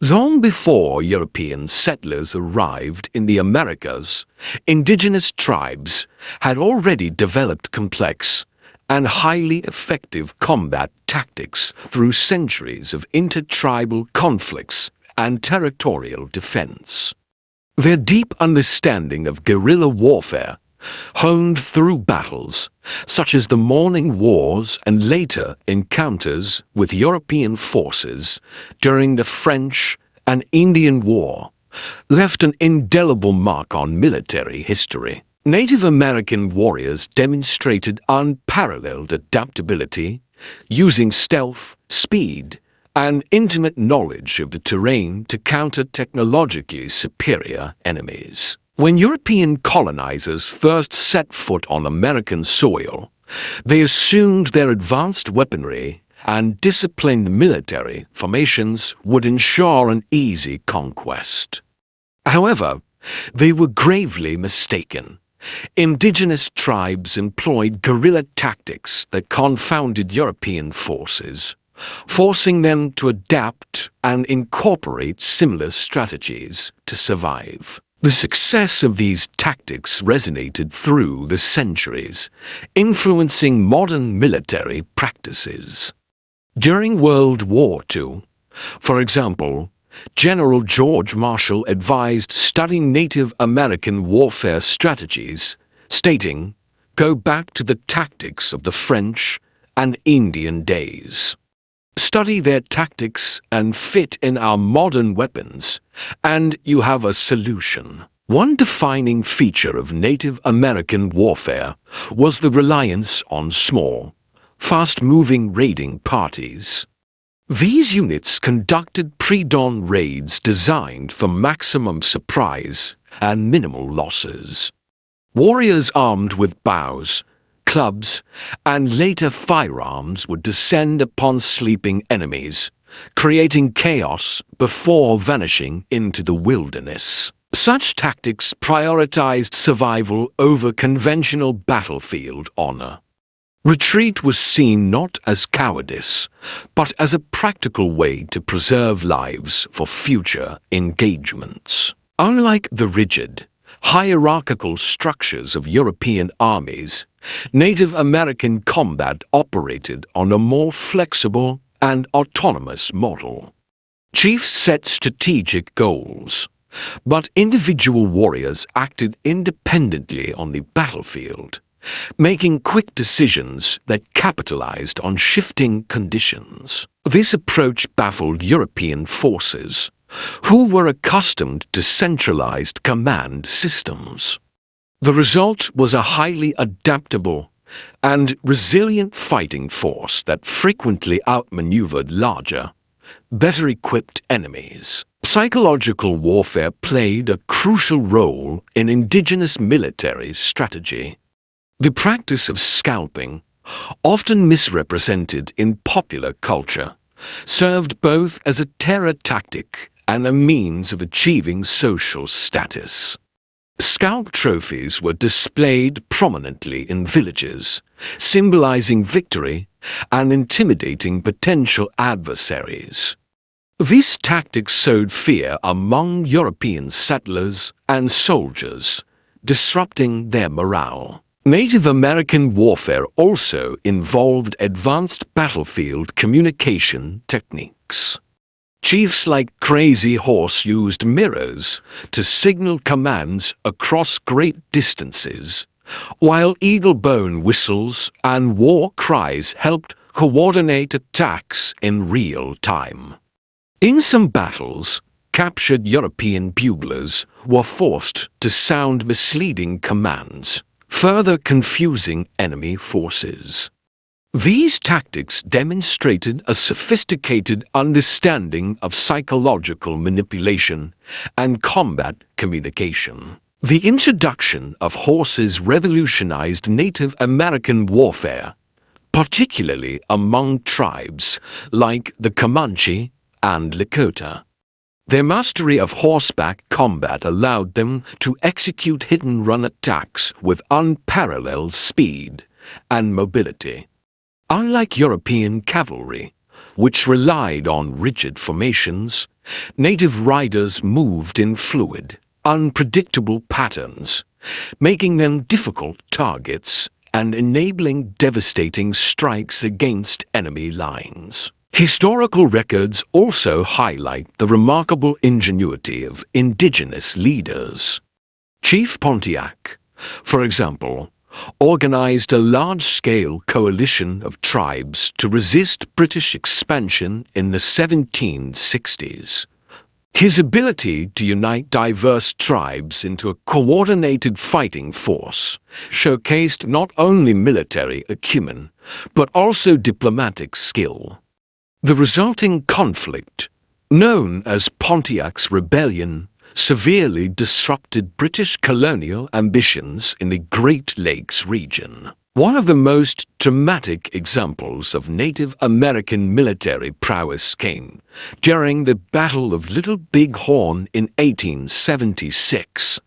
Long before European settlers arrived in the Americas, indigenous tribes had already developed complex and highly effective combat tactics through centuries of intertribal conflicts and territorial defense. Their deep understanding of guerrilla warfare, honed through battles such as the Morning Wars and later encounters with European forces during the French and Indian War, left an indelible mark on military history. Native American warriors demonstrated unparalleled adaptability, using stealth, speed, and intimate knowledge of the terrain to counter technologically superior enemies. When European colonizers first set foot on American soil, they assumed their advanced weaponry and disciplined military formations would ensure an easy conquest. However, they were gravely mistaken. Indigenous tribes employed guerrilla tactics that confounded European forces, forcing them to adapt and incorporate similar strategies to survive. The success of these tactics resonated through the centuries, influencing modern military practices. During World War II, for example, General George Marshall advised studying Native American warfare strategies, stating, "Go back to the tactics of the French and Indian days. Study their tactics and fit in our modern weapons, and you have a solution." One defining feature of Native American warfare was the reliance on small, fast-moving raiding parties. These units conducted pre-dawn raids designed for maximum surprise and minimal losses. Warriors armed with bows, clubs, and later firearms would descend upon sleeping enemies, creating chaos before vanishing into the wilderness. Such tactics prioritized survival over conventional battlefield honor. Retreat was seen not as cowardice, but as a practical way to preserve lives for future engagements. Unlike the rigid, hierarchical structures of European armies, Native American combat operated on a more flexible and autonomous model. Chiefs set strategic goals, but individual warriors acted independently on the battlefield, making quick decisions that capitalized on shifting conditions. This approach baffled European forces, who were accustomed to centralized command systems. The result was a highly adaptable and resilient fighting force that frequently outmaneuvered larger, better-equipped enemies. Psychological warfare played a crucial role in indigenous military strategy. The practice of scalping, often misrepresented in popular culture, served both as a terror tactic and a means of achieving social status. Scalp trophies were displayed prominently in villages, symbolizing victory and intimidating potential adversaries. These tactics sowed fear among European settlers and soldiers, disrupting their morale. Native American warfare also involved advanced battlefield communication techniques. Chiefs like Crazy Horse used mirrors to signal commands across great distances, while eagle bone whistles and war cries helped coordinate attacks in real time. In some battles, captured European buglers were forced to sound misleading commands, further confusing enemy forces. These tactics demonstrated a sophisticated understanding of psychological manipulation and combat communication. The introduction of horses revolutionized Native American warfare, particularly among tribes like the Comanche and Lakota. Their mastery of horseback combat allowed them to execute hit-and-run attacks with unparalleled speed and mobility. Unlike European cavalry, which relied on rigid formations, native riders moved in fluid, unpredictable patterns, making them difficult targets and enabling devastating strikes against enemy lines. Historical records also highlight the remarkable ingenuity of indigenous leaders. Chief Pontiac, for example, organized a large-scale coalition of tribes to resist British expansion in the 1760s. His ability to unite diverse tribes into a coordinated fighting force showcased not only military acumen, but also diplomatic skill. The resulting conflict, known as Pontiac's Rebellion, severely disrupted British colonial ambitions in the Great Lakes region. One of the most dramatic examples of Native American military prowess came during the Battle of Little Big Horn in 1876,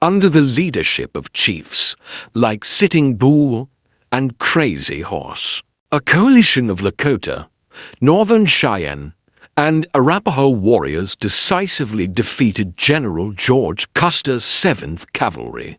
under the leadership of chiefs like Sitting Bull and Crazy Horse. A coalition of Lakota, Northern Cheyenne, and Arapaho warriors decisively defeated General George Custer's 7th Cavalry.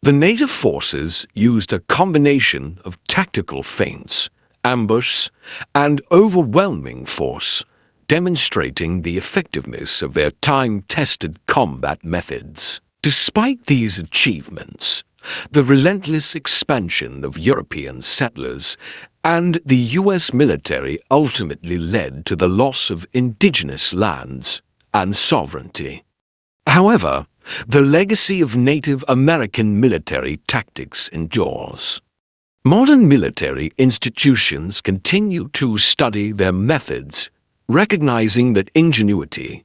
The native forces used a combination of tactical feints, ambush, and overwhelming force, demonstrating the effectiveness of their time-tested combat methods. Despite these achievements, the relentless expansion of European settlers and the U.S. military ultimately led to the loss of indigenous lands and sovereignty. However, the legacy of Native American military tactics endures. Modern military institutions continue to study their methods, recognizing that ingenuity,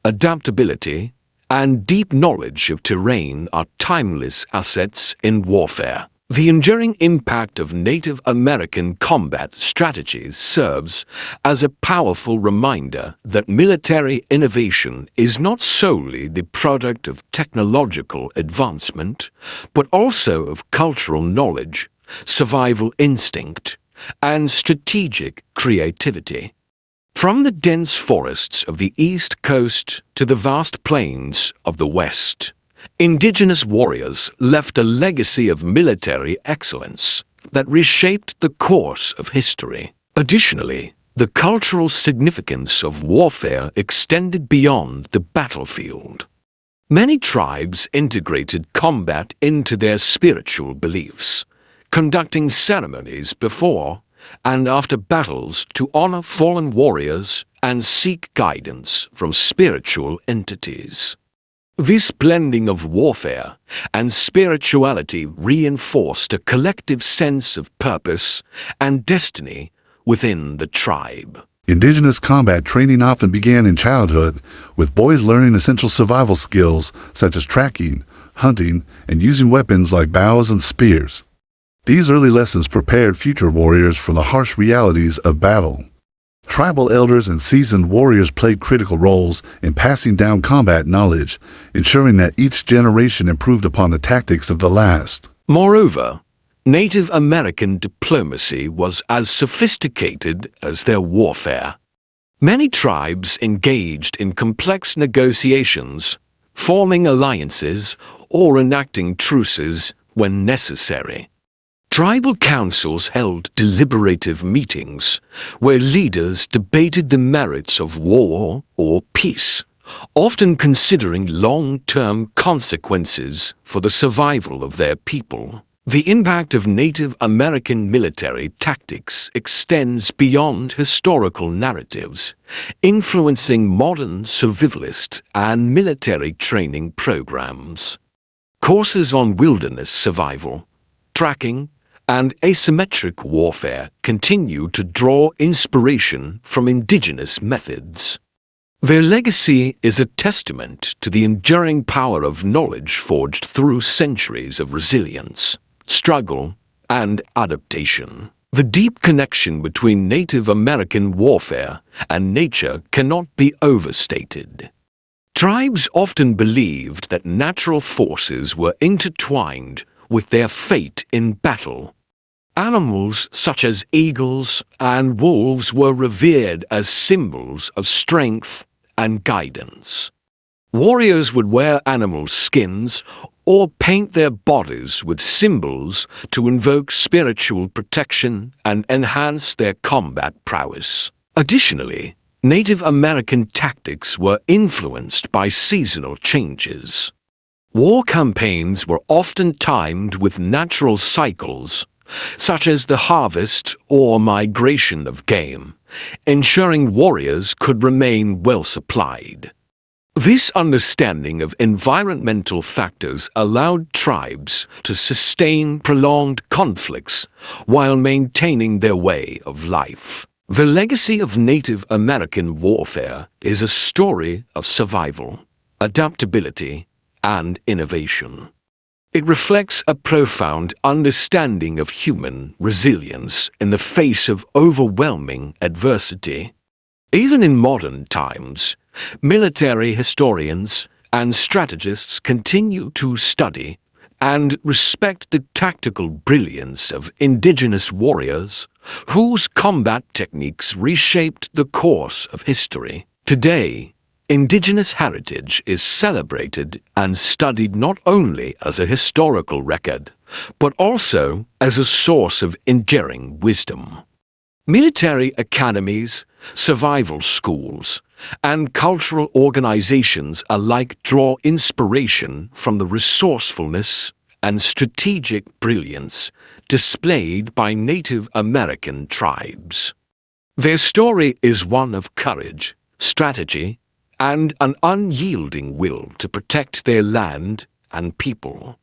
adaptability, and deep knowledge of terrain are timeless assets in warfare. The enduring impact of Native American combat strategies serves as a powerful reminder that military innovation is not solely the product of technological advancement, but also of cultural knowledge, survival instinct, and strategic creativity. From the dense forests of the East Coast to the vast plains of the West, indigenous warriors left a legacy of military excellence that reshaped the course of history. Additionally, the cultural significance of warfare extended beyond the battlefield. Many tribes integrated combat into their spiritual beliefs, conducting ceremonies before and after battles to honor fallen warriors and seek guidance from spiritual entities. This blending of warfare and spirituality reinforced a collective sense of purpose and destiny within the tribe. Indigenous combat training often began in childhood, with boys learning essential survival skills such as tracking, hunting, and using weapons like bows and spears. These early lessons prepared future warriors for the harsh realities of battle. Tribal elders and seasoned warriors played critical roles in passing down combat knowledge, ensuring that each generation improved upon the tactics of the last. Moreover, Native American diplomacy was as sophisticated as their warfare. Many tribes engaged in complex negotiations, forming alliances or enacting truces when necessary. Tribal councils held deliberative meetings where leaders debated the merits of war or peace, often considering long-term consequences for the survival of their people. The impact of Native American military tactics extends beyond historical narratives, influencing modern survivalist and military training programs. Courses on wilderness survival, tracking, and asymmetric warfare continue to draw inspiration from indigenous methods. Their legacy is a testament to the enduring power of knowledge forged through centuries of resilience, struggle, and adaptation. The deep connection between Native American warfare and nature cannot be overstated. Tribes often believed that natural forces were intertwined with their fate in battle. Animals such as eagles and wolves were revered as symbols of strength and guidance. Warriors would wear animal skins or paint their bodies with symbols to invoke spiritual protection and enhance their combat prowess. Additionally, Native American tactics were influenced by seasonal changes. War campaigns were often timed with natural cycles, such as the harvest or migration of game, ensuring warriors could remain well supplied. This understanding of environmental factors allowed tribes to sustain prolonged conflicts while maintaining their way of life. The legacy of Native American warfare is a story of survival, adaptability, and innovation. It reflects a profound understanding of human resilience in the face of overwhelming adversity. Even in modern times, military historians and strategists continue to study and respect the tactical brilliance of indigenous warriors whose combat techniques reshaped the course of history. Today, indigenous heritage is celebrated and studied not only as a historical record, but also as a source of enduring wisdom. Military academies, survival schools, and cultural organizations alike draw inspiration from the resourcefulness and strategic brilliance displayed by Native American tribes. Their story is one of courage, strategy, and an unyielding will to protect their land and people.